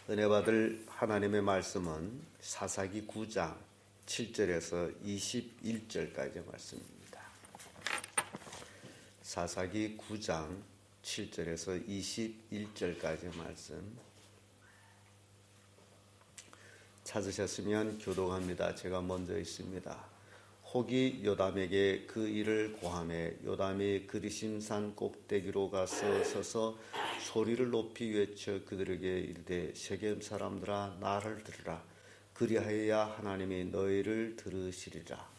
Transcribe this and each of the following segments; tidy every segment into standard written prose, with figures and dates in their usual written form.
은혜 받을 하나님의 말씀은 사사기 9장 7절에서 21절까지의 말씀입니다. 사사기 9장 7절에서 21절까지의 말씀 찾으셨으면 교독합니다. 제가 먼저 있습니다. 혹이 요담에게 그 일을 고하매 요담이 그리심산 꼭대기로 가서 서서 소리를 높이 외쳐 그들에게 이르되 세겜 사람들아 나를 들으라. 그리하여야 하나님이 너희를 들으시리라.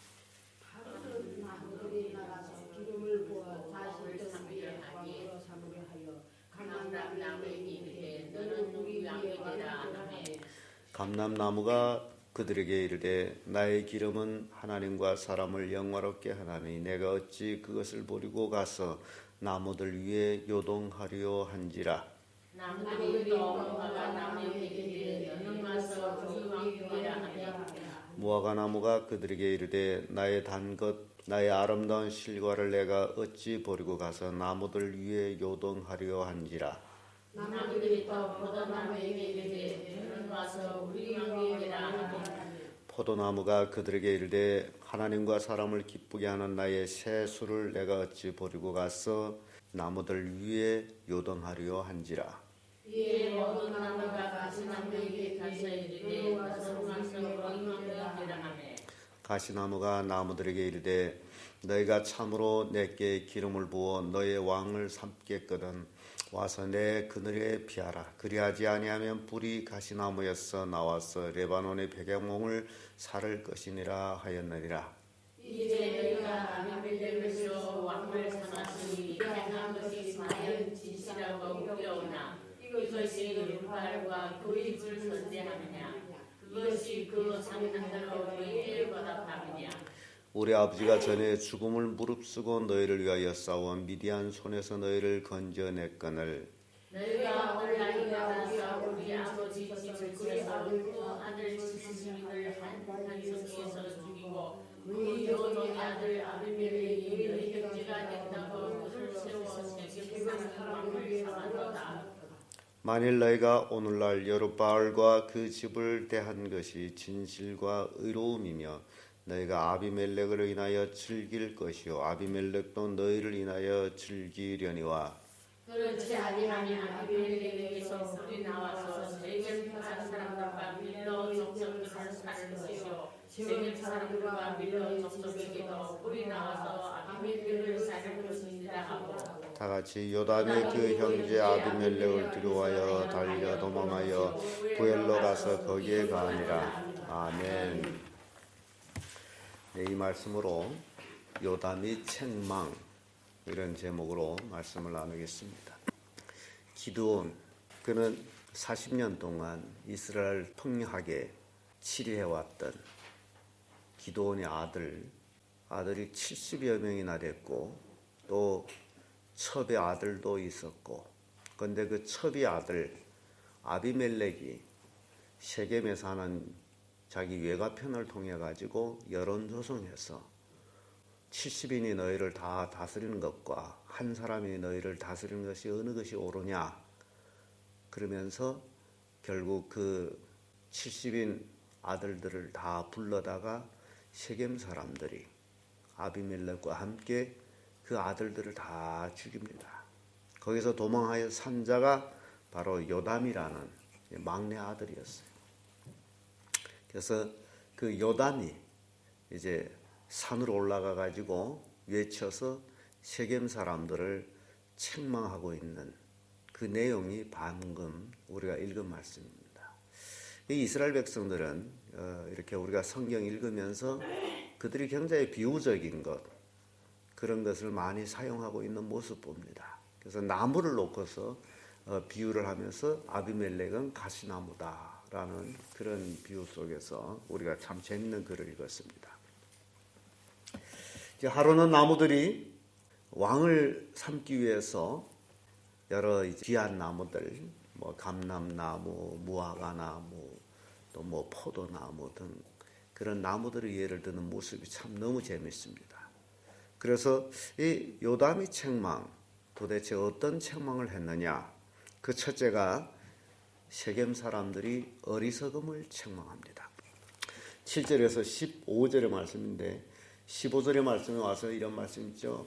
감람나무가 그들에게 이르되 나의 기름은 하나님과 사람을 영화롭게 하나니 내가 어찌 그것을 버리고 가서 나무들 위에 요동하려 한지라. 무화과 나무가 그들에게 이르되 나의 단 것 나의 아름다운 실과를 내가 어찌 버리고 가서 나무들 위에 요동하려 한지라. 나무들이 또 포도나무에게 이르되 너는 와서 우리 위에 되라. 포도나무가 그들에게 이르되 하나님과 사람을 기쁘게 하는 나의 새 술을 내가 어찌 버리고 가서 나무들 위에 요동하려 한지라. 이에 모든 나무가 가시나무에게 가서 이르되 와서 왕성으로 임하게 되라. 가시나무가 나무들에게 이르되 너희가 참으로 내게 기름을 부어 너의 왕을 삼겠거든 와서 내 그늘에 피하라. 그리하지 아니하면 불이 가시나무에서 나와서 레바논의 백양몽을 살을 것이니라 하였느니라. 이제 너희가 아비멜렉에서 왕을 삼았으니 행한 것이 과연 진실하고 우려우나 이것이 율발과 그의 줄 선대하느냐. 그것이 그 상난대로 너희에게 보답하느냐. 우리 아버지가 전에 죽음을 무릅쓰고 너희를 위하여 싸워 미디안 손에서 너희를 건져냈거늘 너희가 온라인과 싸워 우리 아버지 집에서 그 아들 시스님을 한 성에서 죽이고 그 여종의 아들 아비멜렉이 너희 형제가 된다고 그를 세워 세겜 사람을 삼았도다. 만일 너희가 오늘날 여룻바알과 그 집을 대한 것이 진실과 의로움이며 너희가 아비멜렉을 인하여 즐길 것이요 아비멜렉도 너희를 인하여 즐기려니와 그렇지 아니하면 아비멜렉에게서 불이 나와서 세겜 사람들과 밀로 족속을 살을 것이요 세겜 사람들과 밀로 족속에게도 불이 나와서 아비멜렉을 살을 것이니라 하고 다 같이 요담의 그 형제 아비멜렉을 두려워하여 달려 도망하여 부엘로 가서 거기에 가니라. 아멘. 네, 이 말씀으로 요담의 책망 이런 제목으로 말씀을 나누겠습니다. 기드온 그는 40년 동안 이스라엘 통역하게 치리해왔던 기드온의 아들이 70여 명이나 됐고 또 첩의 아들도 있었고 그런데 그 첩의 아들 아비멜렉이 세겜에 사는 자기 외가편을 통해 가지고 여론 조성해서 70인이 너희를 다 다스리는 것과 한 사람이 너희를 다스리는 것이 어느 것이 옳으냐 그러면서 결국 그 70인 아들들을 다 불러다가 세겜 사람들이 아비멜렉과 함께 그 아들들을 다 죽입니다. 거기서 도망하여 산 자가 바로 요담이라는 막내 아들이었어요. 그래서 그 요담이 이제 산으로 올라가 가지고 외쳐서 세겜 사람들을 책망하고 있는 그 내용이 방금 우리가 읽은 말씀입니다. 이 이스라엘 백성들은 이렇게 우리가 성경 읽으면서 그들이 굉장히 비유적인 것 그런 것을 많이 사용하고 있는 모습 봅니다. 그래서 나무를 놓고서 비유를 하면서 아비멜렉은 가시나무다 라는 그런 비유 속에서 우리가 참 재밌는 글을 읽었습니다. 이제 하루는 나무들이 왕을 삼기 위해서 여러 귀한 나무들, 감람나무, 무화과나무, 또 포도나무 등 그런 나무들을 예를 드는 모습이 참 너무 재밌습니다. 그래서 이 요담의 책망, 도대체 어떤 책망을 했느냐? 그 첫째가 세겜 사람들이 어리석음을 책망합니다. 7절에서 15절의 말씀인데 15절의 말씀에 와서 이런 말씀 있죠.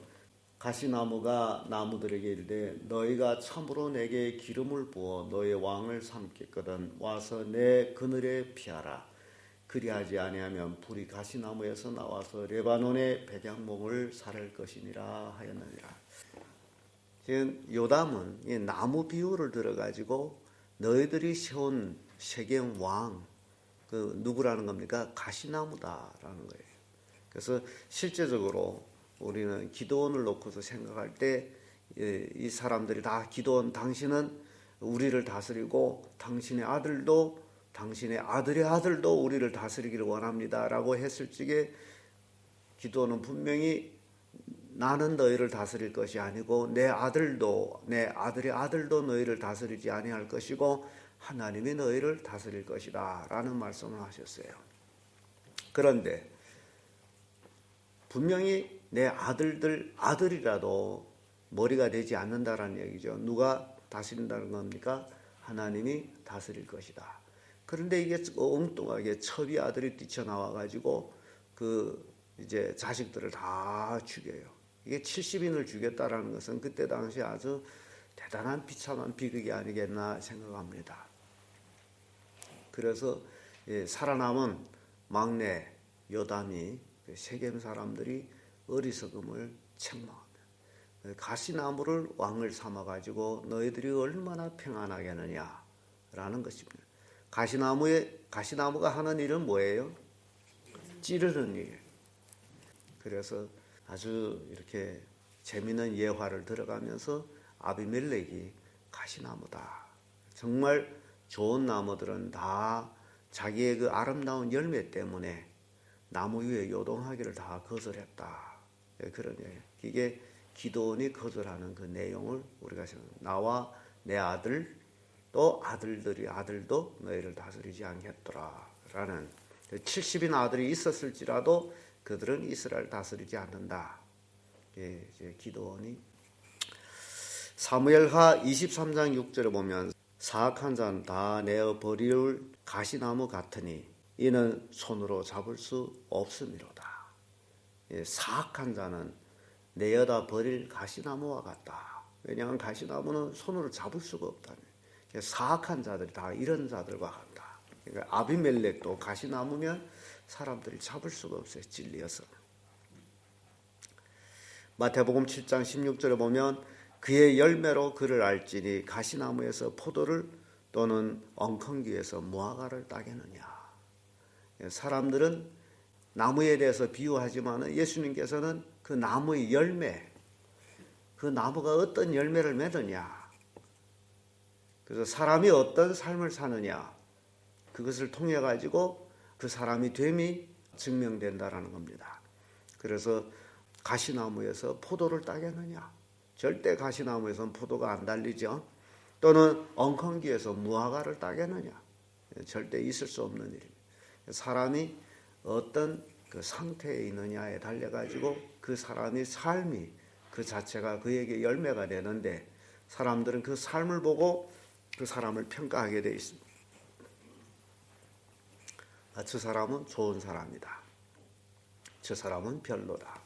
가시나무가 나무들에게 이르되 너희가 참으로 내게 기름을 부어 너의 왕을 삼겠거든 와서 내 그늘에 피하라. 그리하지 아니하면 불이 가시나무에서 나와서 레바논의 백양목을 살할 것이니라 하였느니라. 지금 요담은 이 나무 비유를 들어가지고 너희들이 세운 세겜 왕 그 누구라는 겁니까? 가시나무다라는 거예요. 그래서 실제적으로 우리는 기드온을 놓고서 생각할 때 이 사람들이 다 기드온 당신은 우리를 다스리고 당신의 아들도 당신의 아들의 아들도 우리를 다스리기를 원합니다라고 했을 적에 기드온은 분명히 나는 너희를 다스릴 것이 아니고 내 아들도 내 아들의 아들도 너희를 다스리지 아니할 것이고 하나님이 너희를 다스릴 것이다 라는 말씀을 하셨어요. 그런데 분명히 내 아들이라도 머리가 되지 않는다라는 얘기죠. 누가 다스린다는 겁니까? 하나님이 다스릴 것이다. 그런데 이게 엉뚱하게 첩이 아들이 뛰쳐나와 가지고 그 이제 자식들을 다 죽여요. 이게 70인을 죽였다라는 것은 그때 당시 아주 대단한 비참한 비극이 아니겠나 생각합니다. 그래서 살아남은 막내 요담이 세겜 사람들이 어리석음을 책망합니다. 가시나무를 왕을 삼아가지고 너희들이 얼마나 평안하겠느냐라는 것입니다. 가시나무가 하는 일은 뭐예요? 찌르는 일. 그래서 아주 이렇게 재미있는 예화를 들어가면서 아비멜렉이 가시나무다. 정말 좋은 나무들은 다 자기의 그 아름다운 열매 때문에 나무 위에 요동하기를 다 거절했다. 그런 얘기예요. 이게 기드온이 거절하는 그 내용을 우리가 나와 내 아들 또 아들도 너희를 다스리지 않겠더라 라는 70인 아들이 있었을지라도 그들은 이스라엘 다스리지 않는다. 이제 기드온이 사무엘하 23장 6절에 보면 사악한 자는 다 내어 버릴 가시나무 같으니 이는 손으로 잡을 수 없음이로다. 사악한 자는 내어다 버릴 가시나무와 같다. 왜냐하면 가시나무는 손으로 잡을 수가 없다니. 사악한 자들이 다 이런 자들과 같다. 그러니까 아비멜렉도 가시나무면 사람들이 잡을 수가 없어요. 진리여서. 마태복음 7장 16절에 보면 그의 열매로 그를 알지니 가시나무에서 포도를 또는 엉겅귀에서 무화과를 따겠느냐. 사람들은 나무에 대해서 비유하지만 예수님께서는 그 나무의 열매, 그 나무가 어떤 열매를 맺느냐, 그래서 사람이 어떤 삶을 사느냐, 그것을 통해 가지고 그 사람이 됨이 증명된다라는 겁니다. 그래서 가시나무에서 포도를 따겠느냐? 절대 가시나무에서는 포도가 안 달리죠. 또는 엉겅귀에서 무화과를 따겠느냐? 절대 있을 수 없는 일입니다. 사람이 어떤 그 상태에 있느냐에 달려가지고 그 사람의 삶이 그 자체가 그에게 열매가 되는데 사람들은 그 삶을 보고 그 사람을 평가하게 되어 있습니다. 저 사람은 좋은 사람이다. 저 사람은 별로다.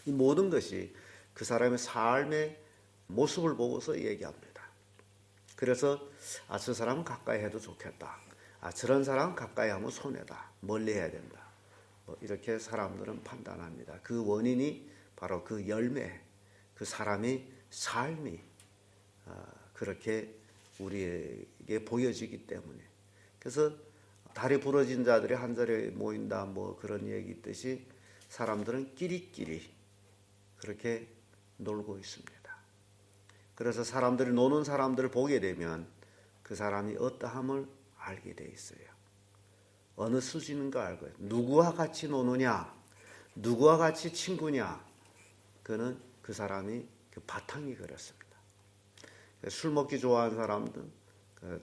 이 모든 것이 그 사람의 삶의 모습을 보고서 얘기합니다. 그래서 저 사람은 가까이 해도 좋겠다. 저런 사람은 가까이 하면 손해다. 멀리 해야 된다. 이렇게 사람들은 판단합니다. 그 원인이 바로 그 열매, 그 사람의 삶이 그렇게 우리에게 보여지기 때문에. 그래서 다리 부러진 자들이 한 자리에 모인다 뭐 그런 얘기 있듯이 사람들은 끼리끼리 그렇게 놀고 있습니다. 그래서 사람들이 노는 사람들을 보게 되면 그 사람이 어떠함을 알게 돼 있어요. 어느 수준인가 알고요. 누구와 같이 노느냐, 누구와 같이 친구냐, 그는 그 사람이 그 바탕이 그렇습니다. 술 먹기 좋아하는 사람들,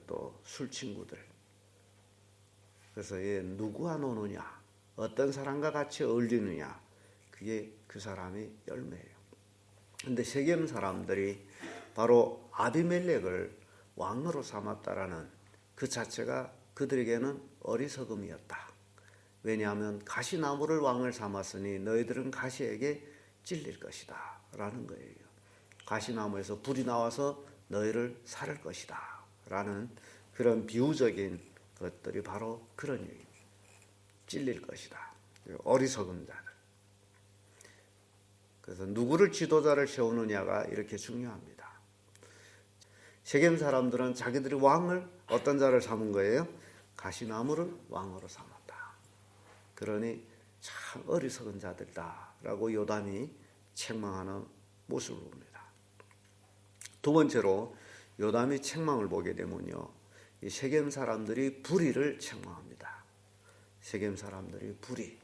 또 술 친구들. 그래서 누구와 노느냐, 어떤 사람과 같이 어울리느냐, 그게 그 사람의 열매예요. 그런데 세겜 사람들이 바로 아비멜렉을 왕으로 삼았다라는 그 자체가 그들에게는 어리석음이었다. 왜냐하면 가시나무를 왕을 삼았으니 너희들은 가시에게 찔릴 것이다 라는 거예요. 가시나무에서 불이 나와서 너희를 살을 것이다 라는 그런 비유적인 것들이 바로 그런 얘기입니다. 찔릴 것이다. 어리석은 자들. 그래서 누구를 지도자를 세우느냐가 이렇게 중요합니다. 세겜 사람들은 자기들이 왕을 어떤 자를 삼은 거예요? 가시나무를 왕으로 삼았다. 그러니 참 어리석은 자들다라고 요담이 책망하는 모습을 봅니다. 두 번째로 요담이 책망을 보게 되면요, 이 세겜 사람들이 불의를 책망합니다. 세겜 사람들이 불의.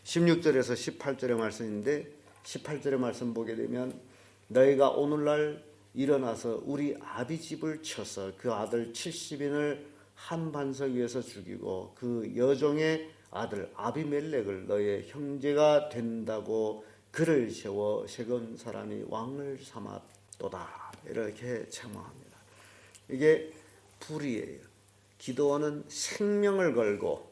16절에서 18절의 말씀인데 18절의 말씀 보게 되면 너희가 오늘날 일어나서 우리 아비 집을 쳐서 그 아들 70인을 한 반석 위에서 죽이고 그 여종의 아들 아비멜렉을 너희의 형제가 된다고 그를 세워 세겜 사람이 왕을 삼았도다. 이렇게 책망합니다. 이게 불의예요. 기드온은 생명을 걸고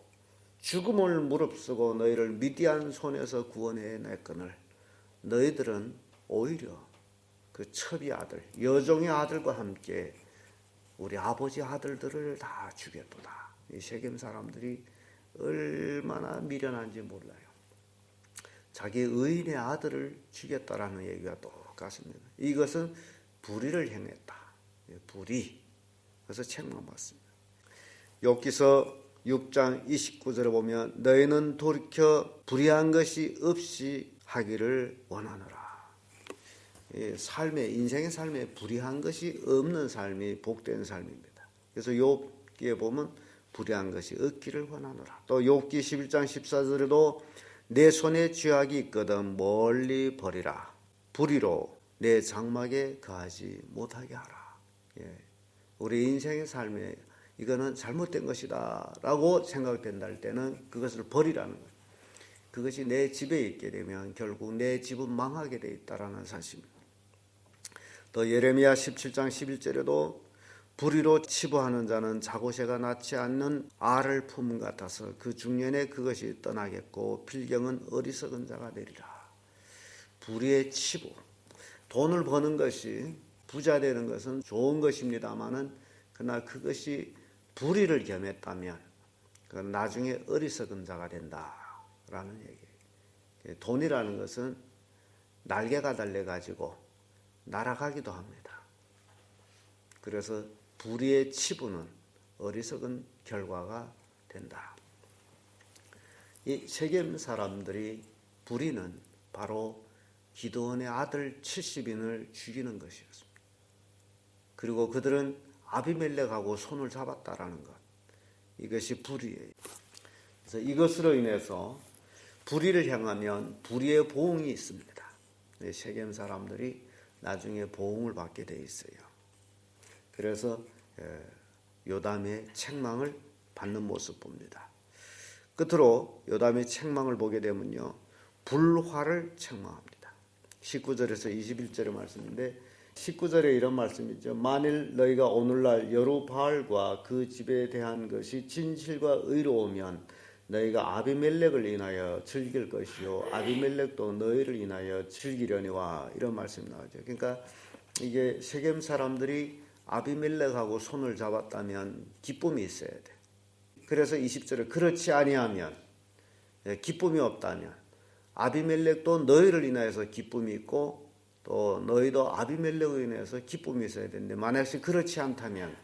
죽음을 무릅쓰고 너희를 미디안 손에서 구원해 냈거늘 너희들은 오히려 그 첩의 아들 여종의 아들과 함께 우리 아버지 아들들을 다 죽였도다. 이 세겜 사람들이 얼마나 미련한지 몰라요. 자기 의인의 아들을 죽였다라는 얘기가 똑같습니다. 이것은 불의를 행했다. 불의. 그래서 책망받습니다. 욥기서 6장 29절에 보면 너희는 돌이켜 불의한 것이 없이 하기를 원하노라. 삶의 인생의 삶에 불의한 것이 없는 삶이 복된 삶입니다. 그래서 욥기에 보면 불의한 것이 없기를 원하노라. 또 욥기 11장 14절에도 내 손에 쥐약이 있거든 멀리 버리라. 불의로 내 장막에 거하지 못하게 하라. 우리 인생의 삶에 이거는 잘못된 것이다 라고 생각된다 할 때는 그것을 버리라는 거예요. 그것이 내 집에 있게 되면 결국 내 집은 망하게 돼 있다라는 사실입니다. 또 예레미야 17장 11절에도 불의로 치부하는 자는 자고새가 낳지 않는 알을 품 같아서 그 중년에 그것이 떠나겠고 필경은 어리석은 자가 되리라. 불의의 치부. 돈을 버는 것이 부자 되는 것은 좋은 것입니다마는 그러나 그것이 불의를 겸했다면 그건 나중에 어리석은 자가 된다라는 얘기예요. 돈이라는 것은 날개가 달려가지고 날아가기도 합니다. 그래서 불의의 치부는 어리석은 결과가 된다. 이 세겜 사람들이 불의는 바로 기드온의 아들 70인을 죽이는 것이었습니다. 그리고 그들은 아비멜렉하고 손을 잡았다라는 것. 이것이 불의예요. 그래서 이것으로 인해서 불의를 향하면 불의의 보응이 있습니다. 세겜 사람들이 나중에 보응을 받게 돼 있어요. 그래서 요담의 책망을 받는 모습 봅니다. 끝으로 요담의 책망을 보게 되면요, 불화를 책망합니다. 19절에서 21절의 말씀인데 19절에 이런 말씀이죠. 만일 너희가 오늘날 여루바알과 그 집에 대한 것이 진실과 의로우면 너희가 아비멜렉을 인하여 즐길 것이요 아비멜렉도 너희를 인하여 즐기려니와 이런 말씀이 나오죠. 그러니까 이게 세겜 사람들이 아비멜렉하고 손을 잡았다면 기쁨이 있어야 돼. 그래서 20절에 그렇지 아니하면 기쁨이 없다면 아비멜렉도 너희를 인하여서 기쁨이 있고 또 너희도 아비멜렉으로 인해서 기쁨이 있어야 되는데 만약에 그렇지 않다면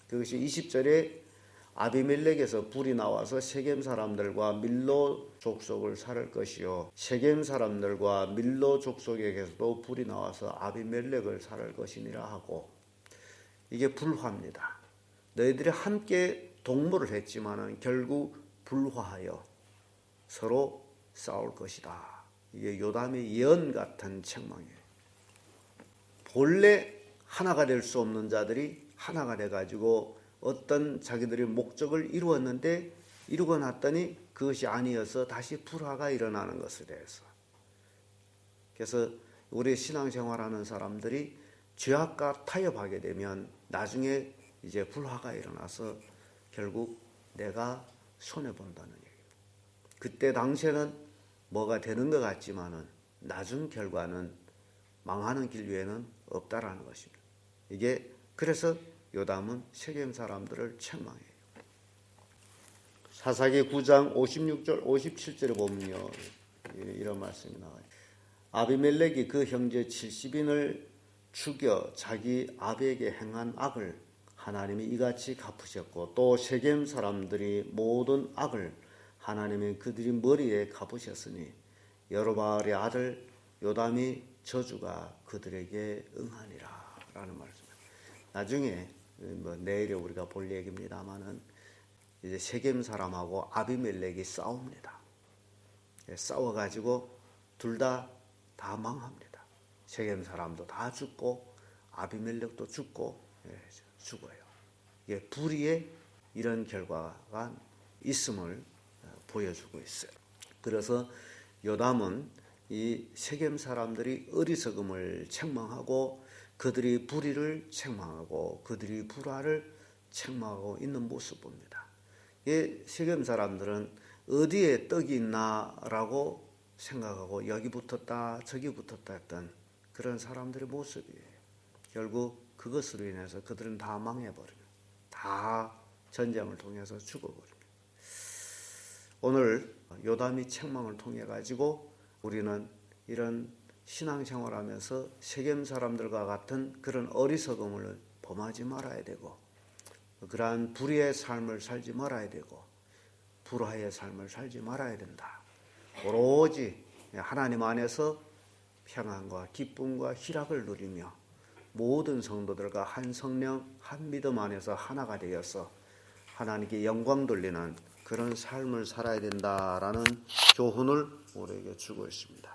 그것이 20절에 아비멜렉에서 불이 나와서 세겜 사람들과 밀로 족속을 살을 것이요 세겜 사람들과 밀로 족속에게서도 불이 나와서 아비멜렉을 살을 것이니라 하고 이게 불화입니다. 너희들이 함께 동무를 했지만은 결국 불화하여 서로 싸울 것이다. 이게 요담의 예언 같은 책망이에요. 본래 하나가 될 수 없는 자들이 하나가 돼가지고 어떤 자기들의 목적을 이루었는데 이루고 났더니 그것이 아니어서 다시 불화가 일어나는 것에 대해서. 그래서 우리 신앙생활하는 사람들이 죄악과 타협하게 되면 나중에 이제 불화가 일어나서 결국 내가 손해본다는 얘기입니다. 그때 당시에는 뭐가 되는 것 같지만은 나중 결과는 망하는 길 외에는 없다라는 것입니다. 이게 그래서 요담은 세겜 사람들을 책망해요. 사사기 9장 56절 57절에 보면요, 이런 말씀이 나와요. 아비멜렉이 그 형제 70인을 죽여 자기 아비에게 행한 악을 하나님이 이같이 갚으셨고, 또 세겜 사람들이 모든 악을 하나님이 그들이 머리에 갚으셨으니 여로바알의 아들 요담이 저주가 그들에게 응하니라 라는 말씀입니다. 나중에 내일에 우리가 볼 얘기입니다만은 이제 세겜 사람하고 아비멜렉이 싸웁니다. 싸워가지고 둘 다 망합니다. 세겜 사람도 다 죽고 아비멜렉도 죽고 죽어요. 이게 불의의 이런 결과가 있음을 보여주고 있어요. 그래서 요담은 이 세겜 사람들이 어리석음을 책망하고 그들이 불의를 책망하고 그들이 불화를 책망하고 있는 모습 봅니다. 이 세겜 사람들은 어디에 떡이 있나라고 생각하고 여기 붙었다 저기 붙었다 했던 그런 사람들의 모습이에요. 결국 그것으로 인해서 그들은 다 망해버립니다. 다 전쟁을 통해서 죽어버립니다. 오늘 요담이 책망을 통해 가지고 우리는 이런 신앙생활하면서 세겜 사람들과 같은 그런 어리석음을 범하지 말아야 되고, 그러한 불의의 삶을 살지 말아야 되고, 불화의 삶을 살지 말아야 된다. 오로지 하나님 안에서 평안과 기쁨과 희락을 누리며 모든 성도들과 한 성령 한 믿음 안에서 하나가 되어서 하나님께 영광 돌리는 그런 삶을 살아야 된다라는 교훈을 우리에게 주고 있습니다.